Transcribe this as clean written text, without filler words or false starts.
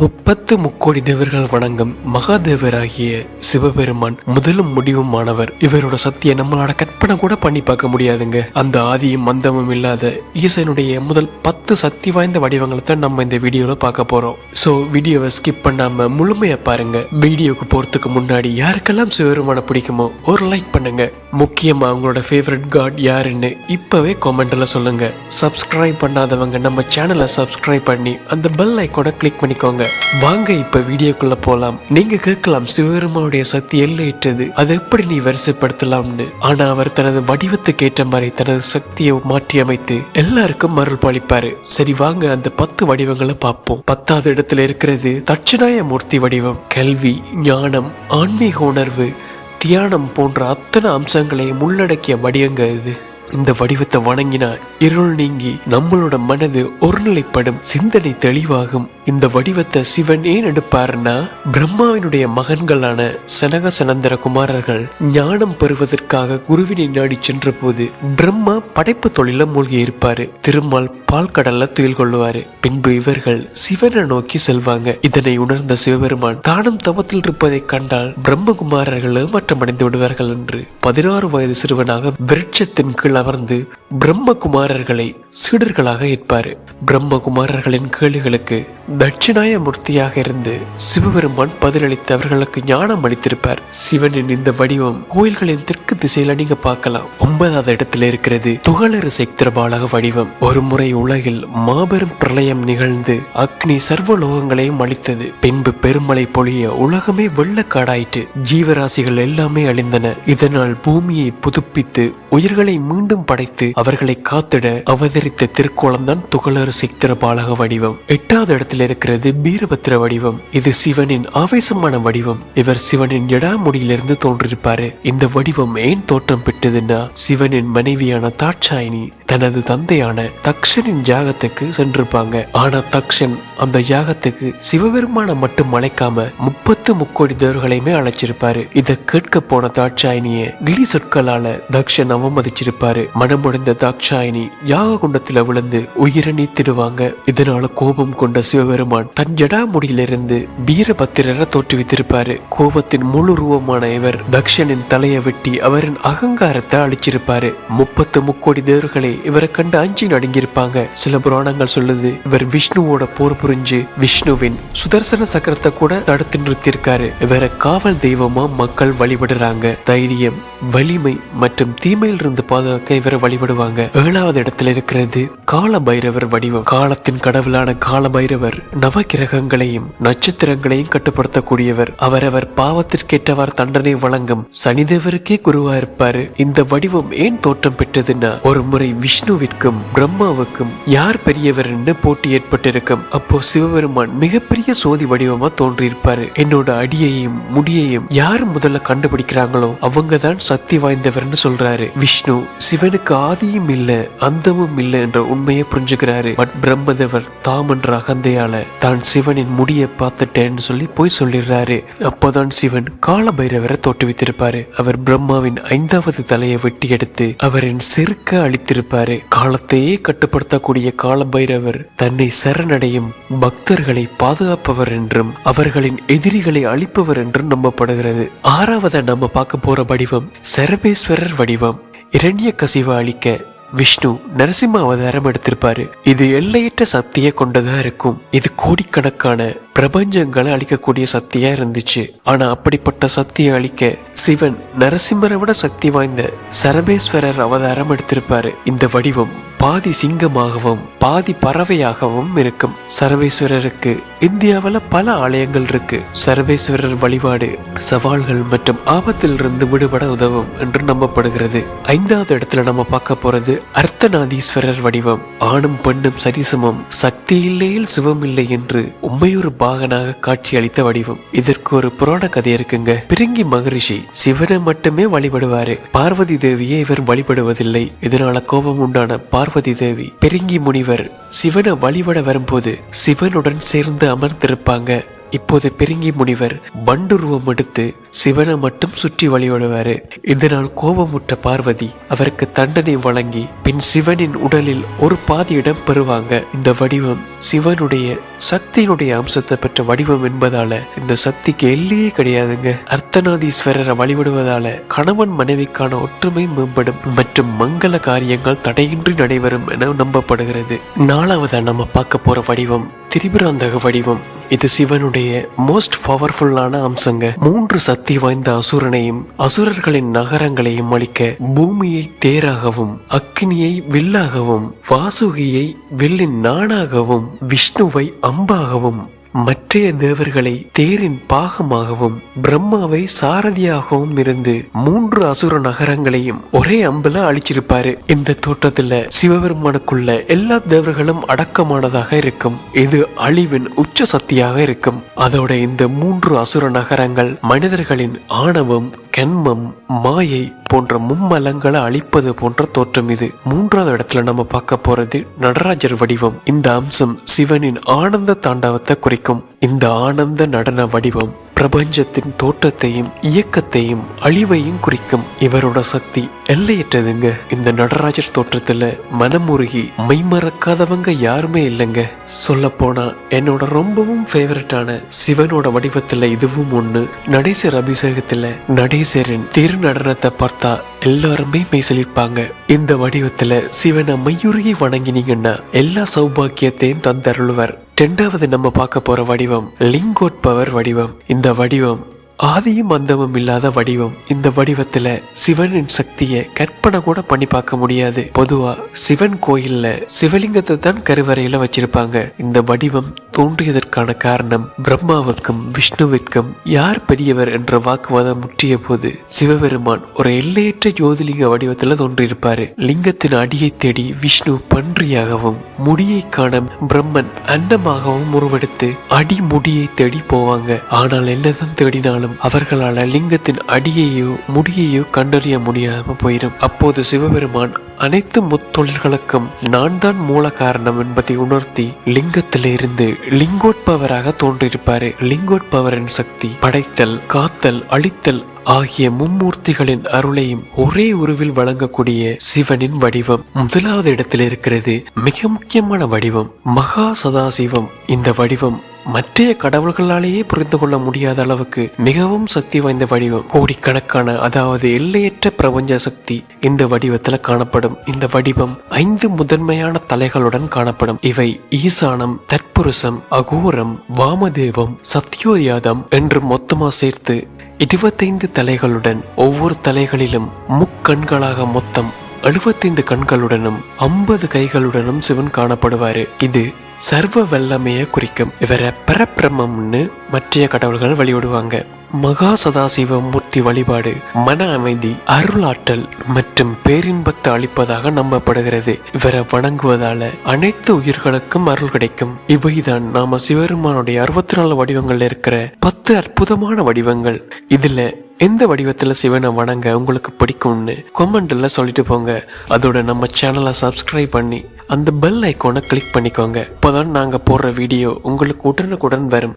30 முக்கோடி தேவர்கள் வணங்கும் மகாதேவராகிய சிவபெருமான் முதலும் முடிவுமானவர். இவரோட சக்தியை நம்மளோட கற்பனை கூட பண்ணி பார்க்க முடியாதுங்க. அந்த ஆதியும் மந்தமும் இல்லாத ஈசனுடைய முதல் 10 சக்தி வாய்ந்த வடிவங்களை தான் நம்ம இந்த வீடியோல பார்க்க போறோம். சோ வீடியோவை ஸ்கிப் பண்ணாம முழுமையா பாருங்க. வீடியோக்கு போறதுக்கு முன்னாடி யாருக்கெல்லாம் சிவபெருமான பிடிக்குமோ ஒரு லைக் பண்ணுங்க. முக்கியமா அவங்களோட ஃபேவரட் காட் யாருன்னு இப்பவே கமெண்ட்ல சொல்லுங்க. சப்ஸ்கிரைப் பண்ணாதவங்க நம்ம சேனலை சப்ஸ்கிரைப் பண்ணி அந்த பெல் ஐகானை கிளிக் பண்ணிக்கோங்க. வாங்க இப்ப வீடியோக்குள்ள போலாம். நீங்க கேட்கலாம், சிவபெருமானுடைய சக்தி எல்லையற்றது, அதை எப்படி நீ வரிசைப்படுத்தலாம்னு. ஆனா அவர் தனது வடிவத்துக்கு ஏற்ற மாதிரி தனது சக்தியை மாற்றி அமைத்து எல்லாருக்கும் அருள் பாலிப்பாரு. சரி வாங்க அந்த 10 வடிவங்களை பார்ப்போம். 10வது இடத்துல இருக்கிறது தட்சிணாய மூர்த்தி வடிவம். கல்வி, ஞானம், ஆன்மீக உணர்வு, தியானம் போன்ற அத்தனை அம்சங்களையும் உள்ளடக்கிய வடிவங்க இது. இந்த வடிவத்தை வணங்கினா இருள் நீங்கி நம்மளோட மனது ஒருநிலைப்படும், சிந்தனை தெளிவாகும். இந்த வடிவத்தை சிவன் ஏன் எடுப்பாருன்னா, பிரம்மாவினுடைய மகன்களான சனக சனந்தர குமாரர்கள் ஞானம் பெறுவதற்காக குருவினை நாடி சென்ற போது பிரம்மா படைப்பு தொழில மூழ்கி இருப்பாரு. திருமால் பால் கடல்ல துயில் கொள்ளுவாரு. பின்பு இவர்கள் சிவனை நோக்கி செல்வாங்க. இதனை உணர்ந்த சிவபெருமான் தானும் தவத்தில் இருப்பதை கண்டால் பிரம்மகுமாரர்கள் ஏமாற்றமடைந்து விடுவார்கள் என்று 16 வயது சிறுவனாக விருட்சத்தின் கீழ் அமர்ந்து பிரம்மகுமாரர்களை சீடர்களாக ஏற்பாரு. பிரம்மகுமாரர்களின் கேள்விகளுக்கு தட்சிணாய மூர்த்தியாக இருந்து சிவபெருமான் பதிலளித்து அவர்களுக்கு ஞானம் அளித்திருப்பார். சிவனின் இந்த வடிவம் கோயில்களின் தெற்கு திசையில நீங்க பார்க்கலாம். 9வது இடத்துல இருக்கிறது துகளறு சைத்திரபாலக வடிவம். ஒரு முறை உலகில் மாபெரும் பிரளயம் நிகழ்ந்து அக்னி சர்வலோகங்களையும் அழித்தது. பின்பு பெருமழை பொழிய உலகமே வெள்ளக்காடாயிற்று. ஜீவராசிகள் எல்லாமே அழிந்தன. இதனால் பூமியை புதுப்பித்து உயிர்களை மீண்டும் படைத்து அவர்களை காத்திட அவதரித்த திருக்கோலம் தான் துகளறு சைத்திர பாலக வடிவம். 8வது இடத்தில் இருக்கிறது வீரபத்திர வடிவம். இது சிவனின் ஆவேசமான வடிவம். இவர் சிவனின் ஜடாமுடியிலிருந்து தோன்றிருப்பாரு. இந்த வடிவம் ஏன் தோற்றம் பெற்றதுன்னா, சிவனின் மனைவியான தாட்சாயினி தனது தந்தையான தக்ஷனின் யாகத்துக்கு சென்றிருப்பாங்க. ஆனா தக்ஷன் அந்த யாகத்துக்கு சிவபெருமான மட்டும் அழைக்காம 30 முக்கோடி தேவர்களையுமே அழைச்சிருப்பாரு. இத கேட்க போன தாட்சாயினிய கிளி சொற்களால தக்ஷன் அவமதிச்சிருப்பாரு. மனமுடைந்த தாட்சாயினி யாக குண்டத்துல விழுந்து உயிரை நீத்திடுவாங்க. இதனால கோபம் கொண்ட சிவபெருமான் தன் ஜடாமுடியிலிருந்து வீரபத்திரரை தோற்றுவித்திருப்பாரு. கோபத்தின் முழு ரூபமான இவர் தக்ஷனின் தலையை வெட்டி அவரின் அகங்காரத்தை அழிச்சிருப்பாரு. 30 முக்கோடி தேவர்களை இவரை கண்டு அஞ்சி நடுங்கியிருப்பாங்க. சில புராணங்கள் சொல்லுது, இவர் விஷ்ணுவோட போர் புரிஞ்சு விஷ்ணுவின் சுதர்சன சக்கரத்தை கூட தடுத்து நிறுத்தியிருக்காரு. இவரை காவல் தெய்வமா மக்கள் வழிபடுறாங்க. தைரியம், வலிமை மற்றும் தீமையில் இருந்து பாதுகாக்க இவரை வழிபடுவாங்க. 7வது இடத்துல இருக்கிறது கால பைரவர் வடிவம். காலத்தின் கடவுளான கால பைரவர் நவ கிரகங்களையும் நட்சத்திரங்களையும் கட்டுப்படுத்தக்கூடியவர். அவரவர் பாவத்திற்கேற்றவாறு தண்டனை வழங்கும் சனிதேவருக்கே குருவா இருப்பாரு. இந்த வடிவம் ஏன் தோற்றம் பெற்றதுன்னா, ஒரு முறை விஷ்ணுவிற்கும் பிரம்மாவுக்கும் யார் பெரியவர் என்று போட்டி ஏற்பட்டிருக்கும். அப்போ சிவபெருமான் மிகப்பெரிய சோதி வடிவமா தோன்றியிருப்பாரு. என்னோட அடியையும் முடியையும் யார் முதல்ல கண்டுபிடிக்கிறாங்களோ அவங்க தான் சக்தி வாய்ந்தவர்னு சொல்றாரு. விஷ்ணு சிவனுக்கு ஆதியும் இல்ல அந்தமும் இல்ல என்ற உண்மையை புரிஞ்சுக்கிறாரு. பட் பிரம்மதேவர் தாம் என்ற அகந்தையால தான் சிவனின் முடியை பார்த்துட்டேன்னு சொல்லி போய் சொல்லிடுறாரு. அப்போதான் சிவன் கால பைரவரை தோற்றுவித்திருப்பாரு. அவர் பிரம்மாவின் 5வது தலையை வெட்டி எடுத்து அவரின் செருக்க அளித்திருப்பாரு. காலத்தையே கட்டுப்படுத்தக்கூடிய கால பைரவர் தன்னை சரணடையும் பக்தர்களை பாதுகாப்பவர் என்றும் அவர்களின் எதிரிகளை அழிப்பவர் என்றும் நம்பப்படுகிறது. 6வது நம்ம பார்க்க போற வடிவம் சரபேஸ்வரர் வடிவம். இரண்யகசிவை அழிக்க விஷ்ணு நரசிம்ம அவதாரம் எடுத்திருப்பாரு. இது எல்லையற்ற சக்தியை கொண்டதா இருக்கும். இது கோடிக்கணக்கான பிரபஞ்சங்களை அழிக்கக்கூடிய சக்தியா இருந்துச்சு. ஆனா அப்படிப்பட்ட சக்தியை அழிக்க சிவன் நரசிம்மரை விட சக்தி வாய்ந்த சரபேஸ்வரர் அவதாரம் எடுத்திருப்பாரு. இந்த வடிவம் பாதி சிங்கமாகவும் பாதி பறவையாகவும் இருக்கும். சரபேஸ்வரருக்கு இந்தியாவில் பல ஆலயங்கள் இருக்கு. சரபேஸ்வரர் வழிபாடு சவால்கள் மற்றும் ஆபத்திலிருந்து விடுபட உதவும் என்று நம்பப்படுகிறது. 5வது இடத்துல நம்ம பார்க்க போறது அர்த்தநாதீஸ்வரர் வடிவம். ஆணும் பெண்ணும் சரிசமம், சக்தி இல்லையில் சிவம் இல்லை என்று உண்மையொரு பாகனாக காட்சி அளித்த வடிவம். இதற்கு ஒரு புராண கதை இருக்குங்க. பிரிங்கி மகரிஷி சிவனை மட்டுமே வழிபடுவாரு. பார்வதி தேவியை இவர் வழிபடுவதில்லை. இதனால கோபம் உண்டான பார்வதி தேவி பிரிங்கி முனிவர் சிவனை வழிபட வரும்போது சிவனுடன் சேர்ந்து அமர்ந்திருப்பாங்க. இப்போது பிரிங்கி முனிவர் பண்டுருவம் எடுத்து சிவனை மட்டும் சுற்றி வழிபடுவாரு. இதனால் கோபமுற்ற பார்வதி அவருக்கு தண்டனை வழங்கி பின் சிவனின் உடலில் ஒரு பாதி இடம் பெறுவாங்க. இந்த வடிவம் சிவனுடைய சக்தியினுடைய அம்சத்தை பெற்ற வடிவம் என்பதால இந்த சக்திக்கு எல்லையே கிடையாதுங்க. அர்த்தநாதீஸ்வரரை வழிபடுவதால கணவன் மனைவிக்கான ஒற்றுமை மேம்படும் மற்றும் மங்கள காரியங்கள் தடையின்றி நடைபெறும் என நம்பப்படுகிறது. நாலாவதா நம்ம பார்க்க போற வடிவம் திரிபுராந்தக வடிவம். இது சிவனுடைய மோஸ்ட் பவர்ஃபுல்லான அம்சங்க. 3 சக்தி வாய்ந்த அசுரனையும் அசுரர்களின் நகரங்களையும் அழிக்க பூமியை தேராகவும், அக்னியை வில்லாகவும், வாசுகியை வில்லின் நாணாகவும், விஷ்ணுவை அம்பாகவும், மற்றைய தேவர்களை தேரின் பாகமாகவும், பிரம்மாவை சாரதியாகவும் இருந்து 3 அசுர நகரங்களையும் ஒரே அம்புல அழிச்சிருப்பாரு. இந்த தோற்றத்துல சிவபெருமானுக்குள்ள எல்லா தேவர்களும் அடக்கமானதாக இருக்கும். இது அழிவின் உச்ச சக்தியாக இருக்கும். அதோட இந்த 3 அசுர நகரங்கள் மனிதர்களின் ஆணவம், கண்மம், மாயை போன்ற மும்மலங்களை அழிப்பது போன்ற தோற்றம் இது. 3வது இடத்துல நம்ம பார்க்க போறது நடராஜர் வடிவம். இந்த அம்சம் சிவனின் ஆனந்த தாண்டவத்தை குறிக்கும். இந்த ஆனந்த நடன வடிவம் பிரபஞ்சத்தின் தோற்றத்தையும் இயக்கத்தையும் அழிவையும் குறிக்கும். இவரோட சக்தி எல்லையற்றதுங்க. இந்த நடராஜர் தோற்றத்துல மனமுருகி மெய்மறக்காதவங்க யாருமே இல்லைங்க. சொல்ல போனா என்னோட ரொம்பவும் ஃபேவரட்டான சிவனோட வடிவத்துல இதுவும் ஒண்ணு. நடேசர் அபிஷேகத்துல நடேசரின் திருநடனத்தை பார்த்தா எல்லாருமே மெய்சலிப்பாங்க. இந்த வடிவத்துல சிவனை மையுருகி வணங்கினீங்கன்னா எல்லா சௌபாக்கியத்தையும் தந்தருள்வர். 2வது நம்ம பார்க்க போற வடிவம் லிங்கோத்பவர் வடிவம். இந்த வடிவம் ஆதியும் அந்தமும் இல்லாத வடிவம். இந்த வடிவத்துல சிவனின் சக்தியை கற்பனை கூட பண்ணி பார்க்க முடியாது. பொதுவா சிவன் கோயில்ல சிவலிங்கத்தை தான் கருவறையில வச்சிருப்பாங்க. இந்த வடிவம் தோன்றியதற்கான காரணம் பிரம்மாவுக்கும் விஷ்ணுவிற்கும் யார் பெரியவர் என்ற வாக்குவாதம் முற்றிய போது சிவபெருமான் ஒரு எல்லையற்ற ஜோதிலிங்க வடிவத்துல தோன்றியிருப்பாரு. லிங்கத்தின் அடியை தேடி விஷ்ணு பன்றியாகவும், முடியை காண பிரம்மன் அன்னமாகவும் உருவெடுத்து அடிமுடியை தேடி போவாங்க. ஆனால் என்னதான் தேடினாலும் அவர்களால லிங்கத்தின் அடியையோ முடியையோ கண்டறிய முடியாம போயிடும். அப்போது சிவபெருமான் அனைத்து முத்தொழில்களுக்கும் நான் தான் மூல காரணம் என்பதை உணர்த்தி லிங்கத்திலிருந்து லிங்கோத்பவராக தோன்றியிருப்பாரு. லிங்கோத்பவரின் சக்தி படைத்தல், காத்தல், அழித்தல் ஆகிய மும்மூர்த்திகளின் அருளையும் ஒரே உருவில் வழங்கக்கூடிய சிவனின் வடிவம் 1வது இடத்தில் இருக்கிறது. மிக முக்கியமான வடிவம் மகா சதாசிவம். இந்த வடிவம் மற்றைய கடவுள்களாலேயே புரிந்து கொள்ள முடியாத அளவுக்கு மிகவும் சக்தி வாய்ந்த வடிவம். கோடிக்கணக்கான அதாவது எல்லையற்ற பிரபஞ்ச சக்தி இந்த வடிவத்துல காணப்படும். இந்த வடிவம் 5 முதன்மையான தலைகளுடன் காணப்படும். இவை ஈசானம், தற்புருஷம், அகோரம், வாமதேவம், சத்யோயாதம் என்று மொத்தமா சேர்த்து 25 தலைகளுடன் ஒவ்வொரு தலைகளிலும் முக்கண்களாக மொத்தம் 75 கண்களுடனும் 50 கைகளுடனும் சிவன் காணப்படுவாரு. இது சர்வ வல்லமையை குறிக்கும். இவரை பரபிரம்மம்னு மற்றைய கடவுள்கள் வழிபடுவாங்க. மகா சதாசிவ மூர்த்தி வழிபாடு மன அமைதி, அருளாற்றல் மற்றும் பேரின்பத்தை அளிப்பதாக நம்பப்படுகிறது. இவரை வணங்குவதால அனைத்து உயிர்களுக்கும் அருள் கிடைக்கும். இவைதான் நாம சிவபெருமானுடைய 64 வடிவங்கள்ல இருக்கிற 10 அற்புதமான வடிவங்கள். இதுல எந்த வடிவத்துல சிவனை வணங்க உங்களுக்கு பிடிக்கும்னு கமெண்ட்ல சொல்லிட்டு போங்க. அதோட நம்ம சேனலை சப்ஸ்கிரைப் பண்ணி அந்த பெல் ஐக்கானை கிளிக் பண்ணிக்கோங்க. அப்போதான் நாங்க போடுற வீடியோ உங்களுக்கு உடனுக்குடன் வரும்.